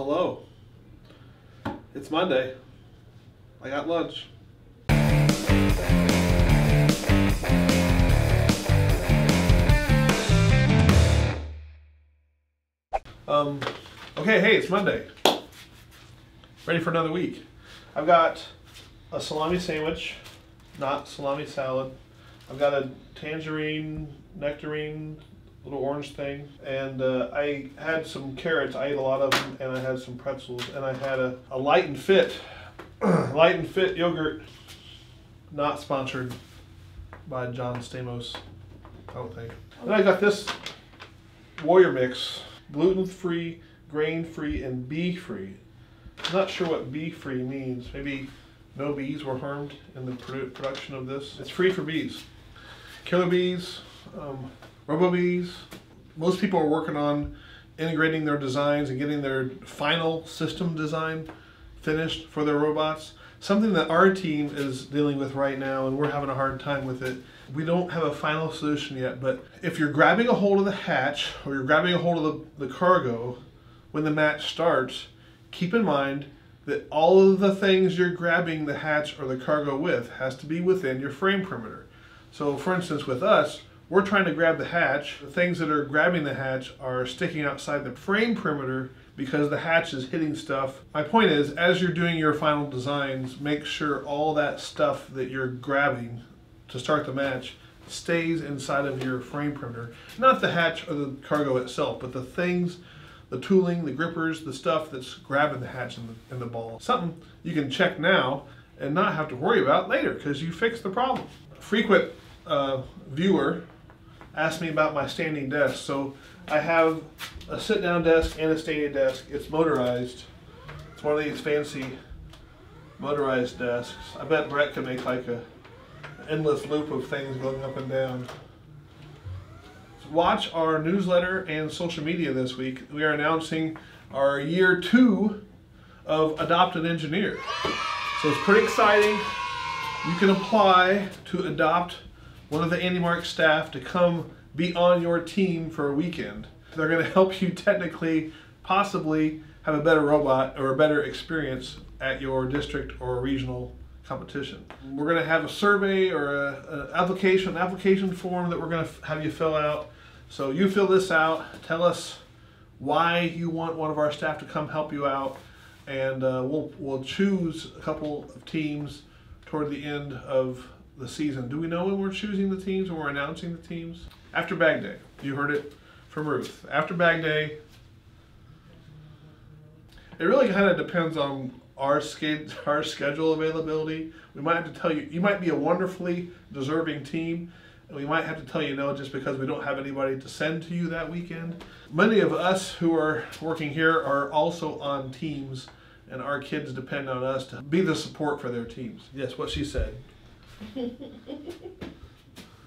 Hello. It's Monday. I got lunch. Okay, hey, it's Monday. Ready for another week. I've got a salami sandwich, not salami salad. I've got a tangerine, nectarine, little orange thing, and I had some carrots. I ate a lot of them, and I had some pretzels, and I had a Light and Fit, Light and Fit yogurt, not sponsored by John Stamos, I don't think. And I got this Warrior Mix, gluten-free, grain-free, and bee-free. I'm not sure what bee-free means. Maybe no bees were harmed in the production of this. It's free for bees. Killer bees, robo bees. Most people are working on integrating their designs and getting their final system design finished for their robots. Something that our team is dealing with right now, and we're having a hard time with it. We don't have a final solution yet, but if you're grabbing a hold of the hatch or you're grabbing a hold of the cargo when the match starts, keep in mind that all of the things you're grabbing the hatch or the cargo with has to be within your frame perimeter. So for instance, with us, we're trying to grab the hatch. The things that are grabbing the hatch are sticking outside the frame perimeter because the hatch is hitting stuff. My point is, as you're doing your final designs, make sure all that stuff that you're grabbing to start the match stays inside of your frame perimeter. Not the hatch or the cargo itself, but the things, the tooling, the grippers, the stuff that's grabbing the hatch and the ball. Something you can check now and not have to worry about later because you fixed the problem. A frequent viewer asked me about my standing desk. So I have a sit-down desk and a standing desk. It's motorized. It's one of these fancy motorized desks. I bet Brett could make like an endless loop of things going up and down. Watch our newsletter and social media this week. We are announcing our year 2 of Adopt an Engineer. So it's pretty exciting. You can apply to adopt one of the NEW-Matics staff to come be on your team for a weekend. They're going to help you technically, possibly, have a better robot or a better experience at your district or regional competition. We're going to have a survey or an application form that we're going to have you fill out. So you fill this out, tell us why you want one of our staff to come help you out, and we'll choose a couple of teams toward the end of the season. Do we know when we're choosing the teams, when we're announcing the teams? After Bag Day. You heard it from Ruth. After Bag Day, it really kind of depends on our schedule availability. We might have to tell you, you might be a wonderfully deserving team, and we might have to tell you no just because we don't have anybody to send to you that weekend. Many of us who are working here are also on teams, and our kids depend on us to be the support for their teams. Yes, what she said.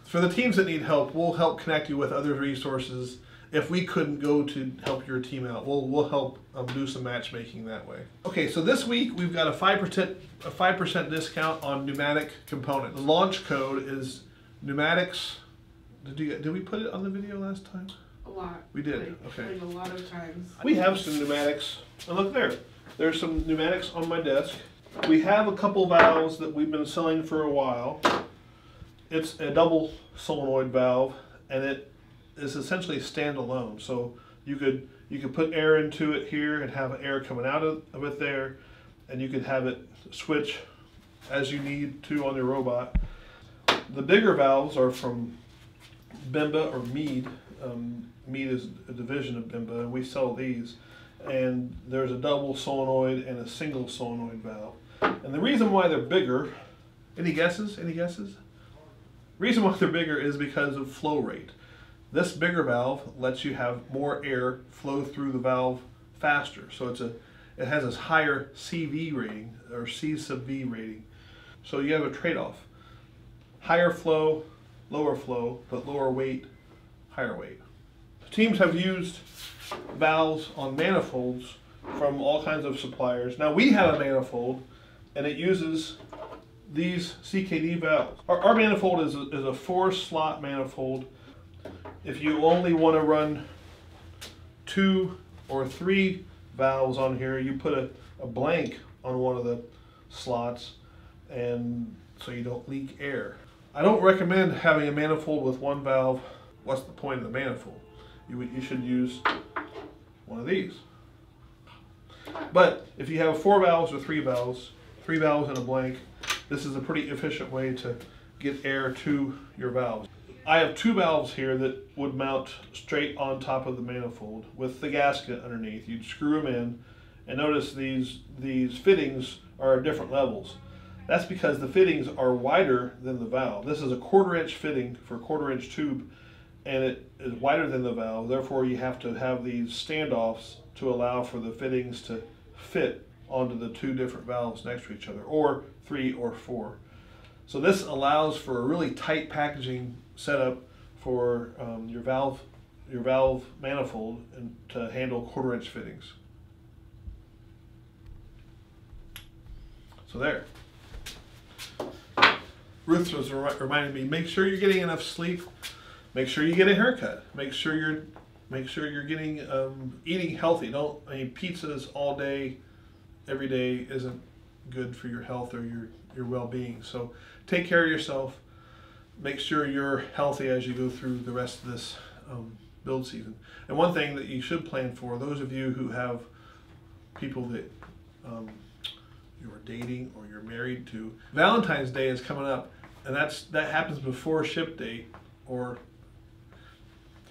For the teams that need help, we'll help connect you with other resources. If we couldn't go to help your team out, we'll help do some matchmaking that way. Okay, so this week we've got a 5% discount on pneumatic components. The launch code is NEW-Matics. Did we put it on the video last time? A lot. We did. Okay. Like a lot of times. We have some pneumatics. And look there. There's some pneumatics on my desk. We have a couple valves that we've been selling for a while. It's a double solenoid valve, and it is essentially standalone. So you could put air into it here and have air coming out of it there, and you could have it switch as you need to on your robot. The bigger valves are from Bimba or Mead. Mead is a division of Bimba, and we sell these. And there's a double solenoid and a single solenoid valve. And the reason why they're bigger, any guesses? Any guesses? The reason why they're bigger is because of flow rate. This bigger valve lets you have more air flow through the valve faster. So it has this higher CV rating or C sub V rating. So you have a trade-off. Higher flow, lower flow, but lower weight, higher weight. Teams have used valves on manifolds from all kinds of suppliers. Now we have a manifold, and it uses these CKD valves. Our manifold is a 4-slot manifold. If you only want to run 2 or 3 valves on here, you put a blank on one of the slots, and so you don't leak air. I don't recommend having a manifold with one valve. What's the point of the manifold? You should use one of these. But if you have 4 valves or 3 valves and a blank, this is a pretty efficient way to get air to your valves. I have 2 valves here that would mount straight on top of the manifold with the gasket underneath. You'd screw them in, and notice these fittings are at different levels. That's because the fittings are wider than the valve. This is a 1/4 inch fitting for a 1/4 inch tube, and it is wider than the valve. Therefore, you have to have these standoffs to allow for the fittings to fit onto the 2 different valves next to each other, or 3 or 4. So this allows for a really tight packaging setup for your valve manifold and to handle 1/4 inch fittings. So there. Ruth was reminding me, make sure you're getting enough sleep, make sure you get a haircut, make sure you're getting eating healthy. Pizzas all day, every day isn't good for your health or your well-being. So take care of yourself. Make sure you're healthy as you go through the rest of this build season. And one thing that you should plan for, those of you who have people that you're dating or you're married to, Valentine's Day is coming up, and that happens before ship date. Or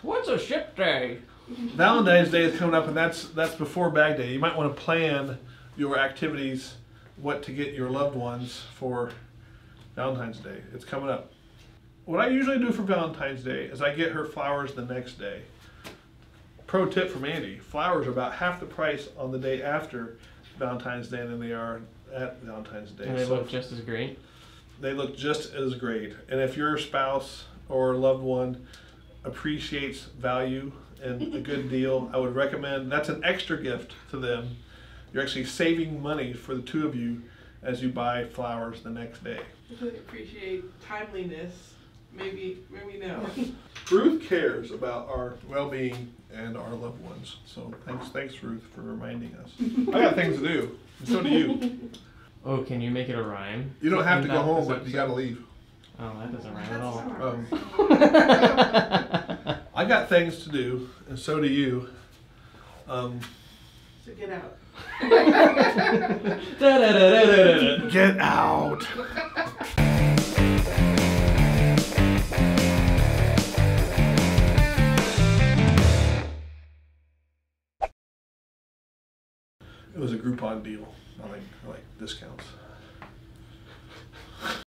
what's a ship day? Valentine's Day is coming up, and that's before bag day. You might want to plan your activities, what to get your loved ones for Valentine's Day. It's coming up. What I usually do for Valentine's Day is I get her flowers the next day. Pro tip from Andy, flowers are about half the price on the day after Valentine's Day than they are at Valentine's Day. And they look just as great? They look just as great. And if your spouse or loved one appreciates value and a good deal, I would recommend, that's an extra gift to them. You're actually saving money for the 2 of you as you buy flowers the next day. If they appreciate timeliness, maybe no. Ruth cares about our well-being and our loved ones. So thanks Ruth for reminding us. I got things to do, and so do you. Oh, can you make it a rhyme? You don't have to go home, but you gotta leave. Oh, that doesn't rhyme at all. I got things to do, and so do you. So get out. Get out. It was a Groupon deal. I like discounts.